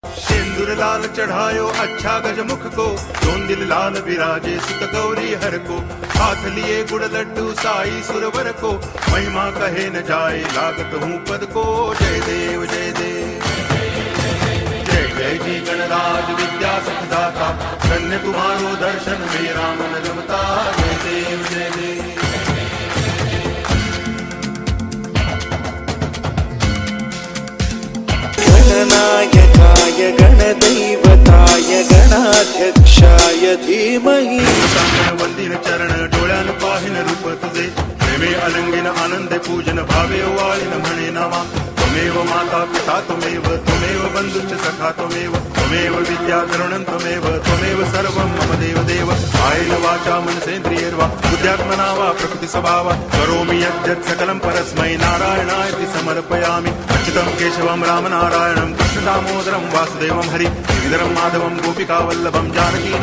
सिंदूर लाल चढ़ायो अच्छा गजमुख को, दोन दिल लाल विराजे सुत गौरी हर को। हाथ लिए गुड़ लड्डू साई सुरवर को, महिमा कहे न जाए लागत हूँ पद को। जय देव जय देव जय जय जी गणराज विद्या सुखदाता, धन्य तुम्हारो दर्शन मेरा मन रमता। जय देव जय देव गणनायकाय गणदैवताय गणाध्यक्षाय धीमहि। वंदिन चरण डोळ्यान पाहिन रूप तुझे, प्रेमे अलंगिन आनंद पूजन भावे वाळिन म्हणे नामा। त्वमेव माता पिता त्वमेव, त्वमेव बंधुश्च सखा त्वमेव, त्वमेव विद्या तरुणं त्वमेव, त्वमेव सर्वं मम देव देव। कायेन वाचा मनसेन्द्रियैर्वा बुद्ध्यात्मना वा प्रकृति स्वभावात् करोमि यद्यत् सकलं परस्मै नारायणायति समर्पयामि। अच्युतं केशवं रामनारायणं कृष्ण दामोदरं वासुदेवं हरि, श्रीधरं माधवं गोपिकावल्लभं जानकी